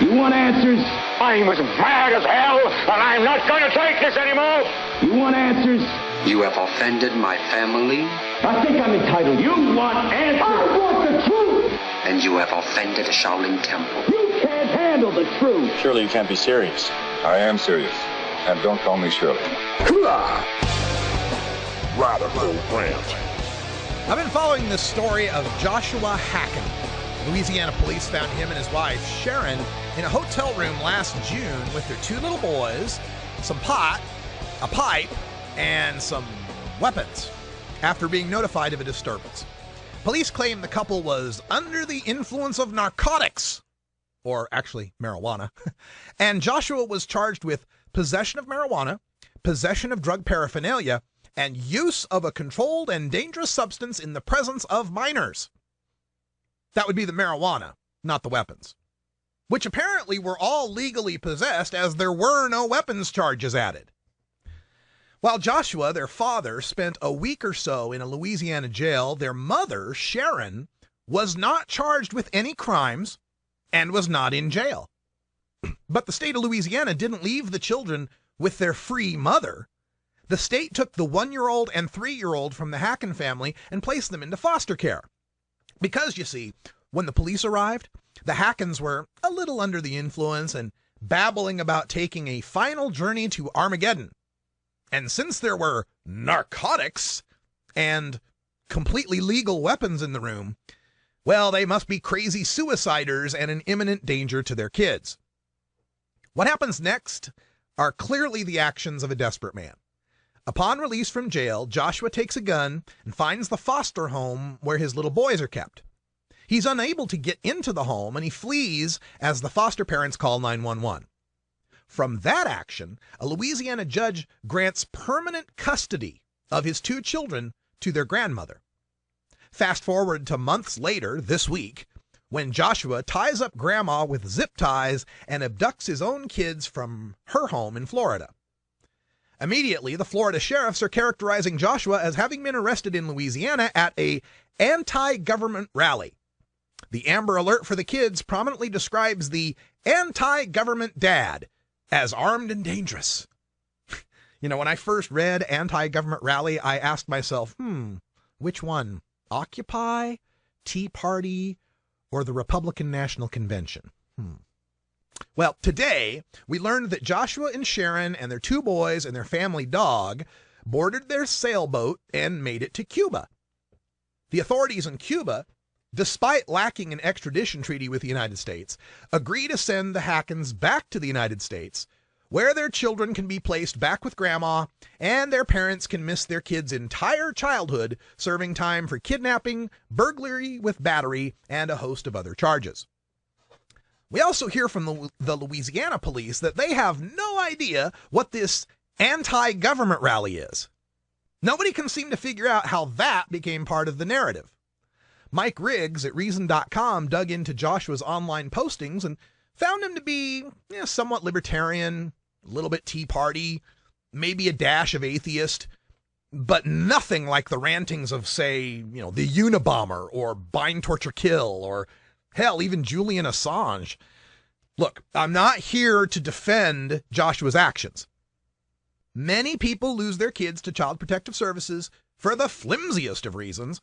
You want answers? I'm as mad as hell, and I'm not going to take this anymore. You want answers? You have offended my family. I think I'm entitled. You want answers? I want the truth. And you have offended the Shaolin Temple. You can't handle the truth. Surely you can't be serious. I am serious. And don't call me Shirley. Radical Rant. I've been following the story of Joshua Hacken. Louisiana police found him and his wife, Sharon, in a hotel room last June with their two little boys, some pot, a pipe, and some weapons, after being notified of a disturbance. Police claim the couple was under the influence of narcotics, or actually marijuana, and Joshua was charged with possession of marijuana, possession of drug paraphernalia, and use of a controlled and dangerous substance in the presence of minors. That would be the marijuana, not the weapons, which apparently were all legally possessed as there were no weapons charges added. While Joshua, their father, spent a week or so in a Louisiana jail, their mother, Sharon, was not charged with any crimes and was not in jail. But the state of Louisiana didn't leave the children with their free mother. The state took the 1-year-old and 3-year-old from the Hacken family and placed them into foster care. Because, you see, when the police arrived, the Hackens were a little under the influence and babbling about taking a final journey to Armageddon. And since there were narcotics and completely legal weapons in the room, well, they must be crazy suiciders and an imminent danger to their kids. What happens next are clearly the actions of a desperate man. Upon release from jail, Joshua takes a gun and finds the foster home where his little boys are kept. He's unable to get into the home and he flees as the foster parents call 911. From that action, a Louisiana judge grants permanent custody of his two children to their grandmother. Fast forward to months later, this week, when Joshua ties up grandma with zip ties and abducts his own kids from her home in Florida. Immediately, the Florida sheriffs are characterizing Joshua as having been arrested in Louisiana at a anti-government rally. The Amber Alert for the kids prominently describes the anti-government dad as armed and dangerous. You know, when I first read anti-government rally, I asked myself, which one? Occupy, Tea Party, or the Republican National Convention? Well, today, we learned that Joshua and Sharon and their two boys and their family dog boarded their sailboat and made it to Cuba. The authorities in Cuba, despite lacking an extradition treaty with the United States, agree to send the Hackens back to the United States, where their children can be placed back with grandma and their parents can miss their kids' entire childhood serving time for kidnapping, burglary with battery, and a host of other charges. We also hear from the Louisiana police that they have no idea what this anti-government rally is. Nobody can seem to figure out how that became part of the narrative. Mike Riggs at Reason.com dug into Joshua's online postings and found him to be somewhat libertarian, a little bit Tea Party, maybe a dash of atheist, but nothing like the rantings of, say, the Unabomber or Bind, Torture, Kill, or hell, even Julian Assange. Look, I'm not here to defend Joshua's actions. Many people lose their kids to Child Protective Services for the flimsiest of reasons,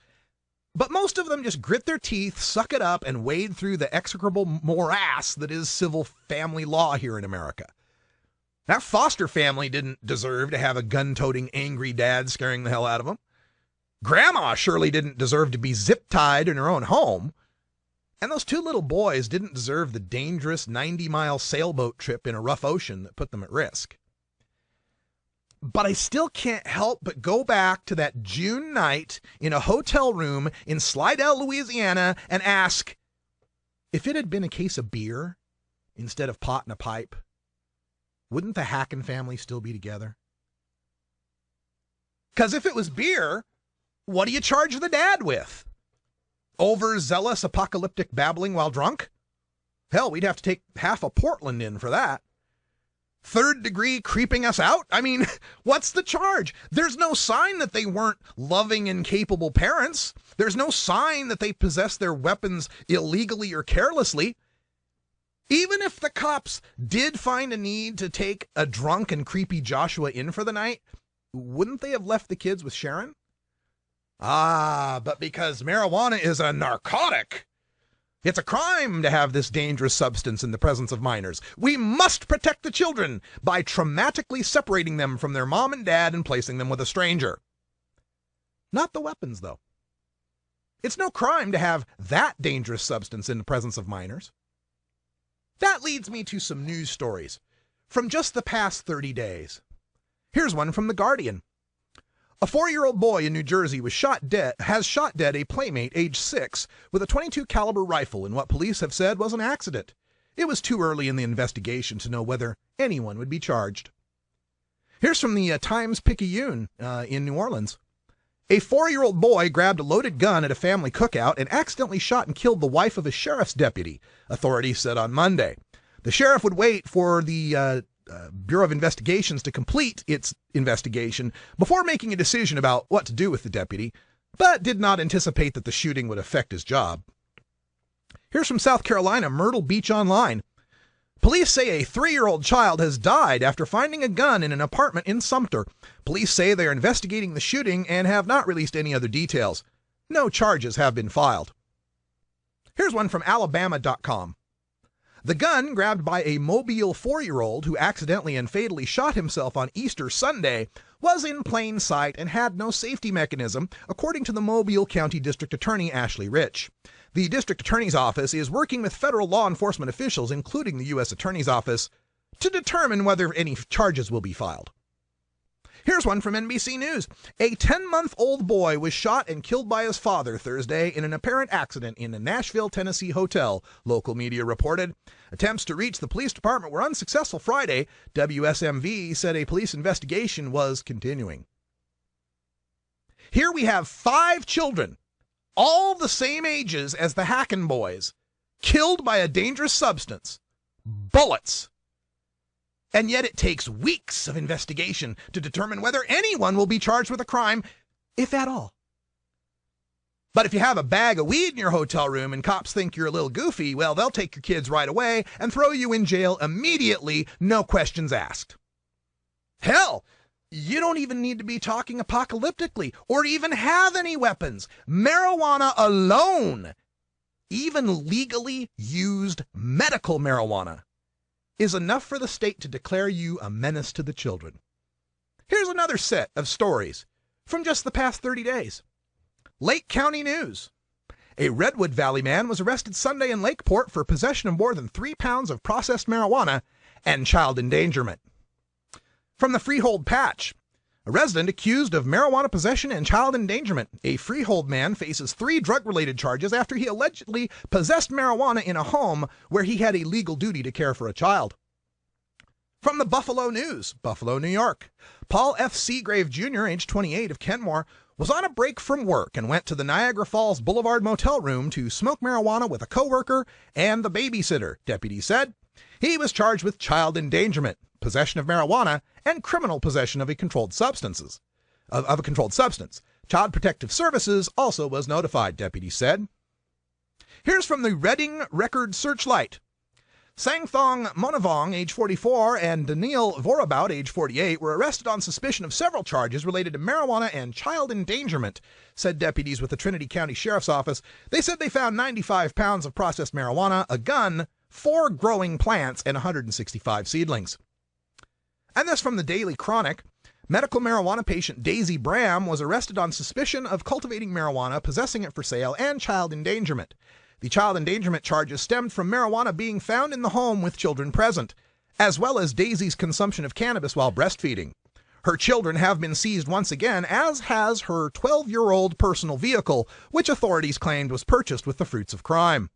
but most of them just grit their teeth, suck it up, and wade through the execrable morass that is civil family law here in America. That foster family didn't deserve to have a gun-toting, angry dad scaring the hell out of them. Grandma surely didn't deserve to be zip-tied in her own home. And those two little boys didn't deserve the dangerous 90-mile sailboat trip in a rough ocean that put them at risk. But I still can't help but go back to that June night in a hotel room in Slidell, Louisiana, and ask, if it had been a case of beer instead of pot and a pipe, wouldn't the Hacken family still be together? Because if it was beer, what do you charge the dad with? Overzealous apocalyptic babbling while drunk? Hell, we'd have to take half of Portland in for that. Third degree creeping us out? I mean, what's the charge? There's no sign that they weren't loving and capable parents. There's no sign that they possessed their weapons illegally or carelessly. Even if the cops did find a need to take a drunk and creepy Joshua in for the night, wouldn't they have left the kids with Sharon? But because marijuana is a narcotic, it's a crime to have this dangerous substance in the presence of minors. We must protect the children by traumatically separating them from their mom and dad and placing them with a stranger. Not the weapons, though. It's no crime to have that dangerous substance in the presence of minors. That leads me to some news stories from just the past 30 days. Here's one from The Guardian. A 4-year-old boy in New Jersey has shot dead a playmate aged 6 with a .22 caliber rifle in what police have said was an accident. It was too early in the investigation to know whether anyone would be charged. Here's from the Times-Picayune in New Orleans. A 4-year-old boy grabbed a loaded gun at a family cookout and accidentally shot and killed the wife of a sheriff's deputy, authorities said on Monday. The sheriff would wait for the Bureau of Investigations to complete its investigation before making a decision about what to do with the deputy, but did not anticipate that the shooting would affect his job. Here's from South Carolina, Myrtle Beach Online. Police say a 3-year-old child has died after finding a gun in an apartment in Sumter. Police say they are investigating the shooting and have not released any other details. No charges have been filed. Here's one from Alabama.com. The gun grabbed by a Mobile 4-year-old who accidentally and fatally shot himself on Easter Sunday was in plain sight and had no safety mechanism, according to the Mobile County District Attorney Ashley Rich. The District Attorney's Office is working with federal law enforcement officials, including the U.S. Attorney's Office, to determine whether any charges will be filed. Here's one from NBC News. A 10-month-old boy was shot and killed by his father Thursday in an apparent accident in a Nashville, Tennessee hotel, local media reported. Attempts to reach the police department were unsuccessful Friday. WSMV said a police investigation was continuing. Here we have 5 children, all the same ages as the Hacken boys, killed by a dangerous substance, bullets. And yet it takes weeks of investigation to determine whether anyone will be charged with a crime, if at all. But if you have a bag of weed in your hotel room and cops think you're a little goofy, well, they'll take your kids right away and throw you in jail immediately, no questions asked. Hell, you don't even need to be talking apocalyptically or even have any weapons. Marijuana alone, even legally used medical marijuana, is enough for the state to declare you a menace to the children. Here's another set of stories from just the past 30 days. Lake County News. A Redwood Valley man was arrested Sunday in Lakeport for possession of more than 3 pounds of processed marijuana and child endangerment. From the Freehold Patch. A resident accused of marijuana possession and child endangerment. A Freehold man faces 3 drug-related charges after he allegedly possessed marijuana in a home where he had a legal duty to care for a child. From the Buffalo News, Buffalo, New York. Paul F. Seagrave Jr., age 28, of Kenmore, was on a break from work and went to the Niagara Falls Boulevard motel room to smoke marijuana with a coworker and the babysitter, deputies said. He was charged with child endangerment, possession of marijuana, and criminal possession of a controlled substance. Child Protective Services also was notified, deputies said. Here's from the Reading Record Searchlight. Sangthong Monavong, age 44, and Daniil Vorabout, age 48, were arrested on suspicion of several charges related to marijuana and child endangerment, said deputies with the Trinity County Sheriff's Office. They said they found 95 pounds of processed marijuana, a gun, 4 growing plants, and 165 seedlings. And this from the Daily Chronic. Medical marijuana patient Daisy Bram was arrested on suspicion of cultivating marijuana, possessing it for sale, and child endangerment. The child endangerment charges stemmed from marijuana being found in the home with children present, as well as Daisy's consumption of cannabis while breastfeeding. Her children have been seized once again, as has her 12-year-old personal vehicle, which authorities claimed was purchased with the fruits of crime.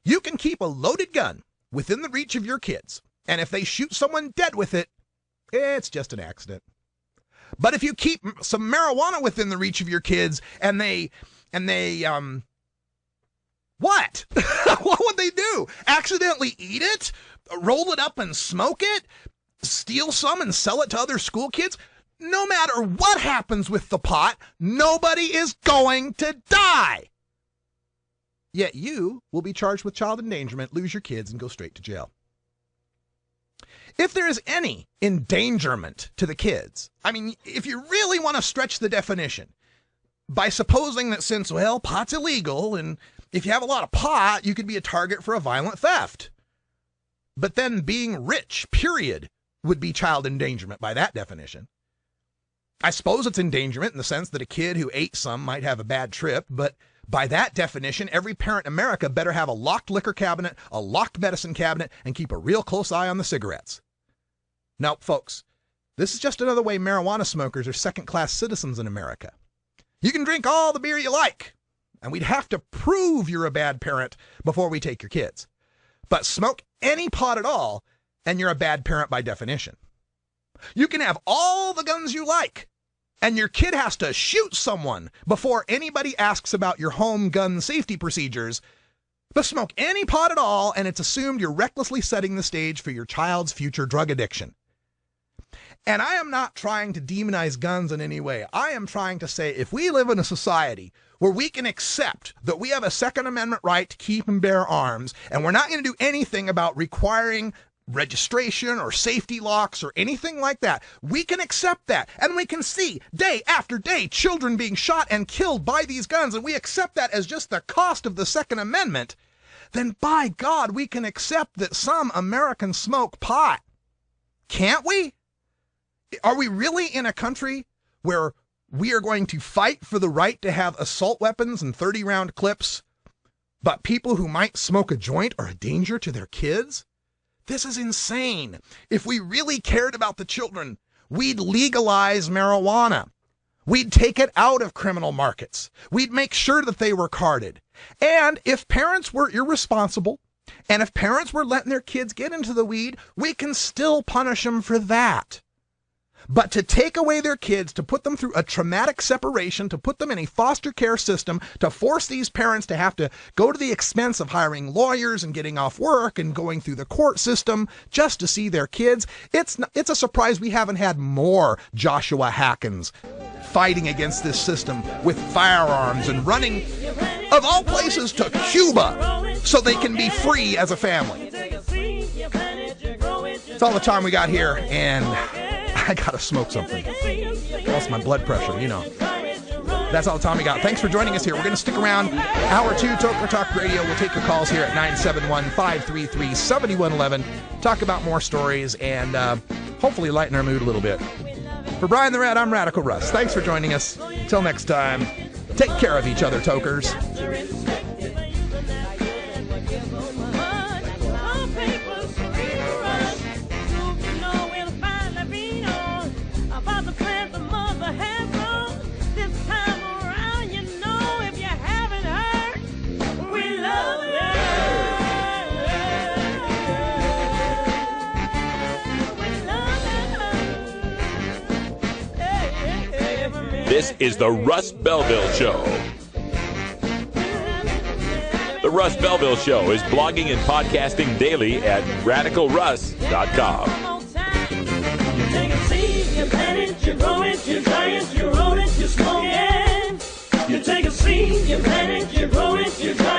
You can keep a loaded gun within the reach of your kids, and if they shoot someone dead with it, it's just an accident. But if you keep some marijuana within the reach of your kids and they what? What would they do? Accidentally eat it? Roll it up and smoke it? Steal some and sell it to other school kids? No matter what happens with the pot, nobody is going to die. Yet you will be charged with child endangerment, lose your kids, and go straight to jail. If there is any endangerment to the kids, I mean, if you really want to stretch the definition by supposing that since, well, pot's illegal, and if you have a lot of pot, you could be a target for a violent theft. But then being rich, period, would be child endangerment by that definition. I suppose it's endangerment in the sense that a kid who ate some might have a bad trip, but by that definition, every parent in America better have a locked liquor cabinet, a locked medicine cabinet, and keep a real close eye on the cigarettes. Now, folks, this is just another way marijuana smokers are second-class citizens in America. You can drink all the beer you like, and we'd have to prove you're a bad parent before we take your kids. But smoke any pot at all, and you're a bad parent by definition. You can have all the guns you like, and your kid has to shoot someone before anybody asks about your home gun safety procedures. But smoke any pot at all, and it's assumed you're recklessly setting the stage for your child's future drug addiction. And I am not trying to demonize guns in any way. I am trying to say if we live in a society where we can accept that we have a Second Amendment right to keep and bear arms, and we're not going to do anything about requiring registration or safety locks or anything like that, we can accept that. And we can see day after day children being shot and killed by these guns, and we accept that as just the cost of the Second Amendment. Then by God, we can accept that some Americans smoke pot. Can't we? Are we really in a country where we are going to fight for the right to have assault weapons and 30-round clips, but people who might smoke a joint are a danger to their kids? This is insane. If we really cared about the children, we'd legalize marijuana. We'd take it out of criminal markets. We'd make sure that they were carded. And if parents were irresponsible, and if parents were letting their kids get into the weed, we can still punish them for that. But to take away their kids, to put them through a traumatic separation, to put them in a foster care system, to force these parents to have to go to the expense of hiring lawyers and getting off work and going through the court system just to see their kids, it's a surprise we haven't had more Joshua Hackens fighting against this system with firearms and running, of all places, to Cuba so they can be free as a family. That's all the time we got here, and I gotta smoke something. Lost my blood pressure, you know. That's all the time we got. Thanks for joining us here. We're gonna stick around. Hour 2, Toker Talk Radio. We'll take your calls here at 971-533-7111. Talk about more stories and hopefully lighten our mood a little bit. For Brian the Rat, I'm Radical Russ. Thanks for joining us. Until next time, take care of each other, Tokers. This is the Russ Belville Show. The Russ Belville Show is blogging and podcasting daily at radicalruss.com. You take a seed, you plant it, you grow it, you dry it, you roll it, you smoke it. You take a seed, you plant it, you grow it, you dry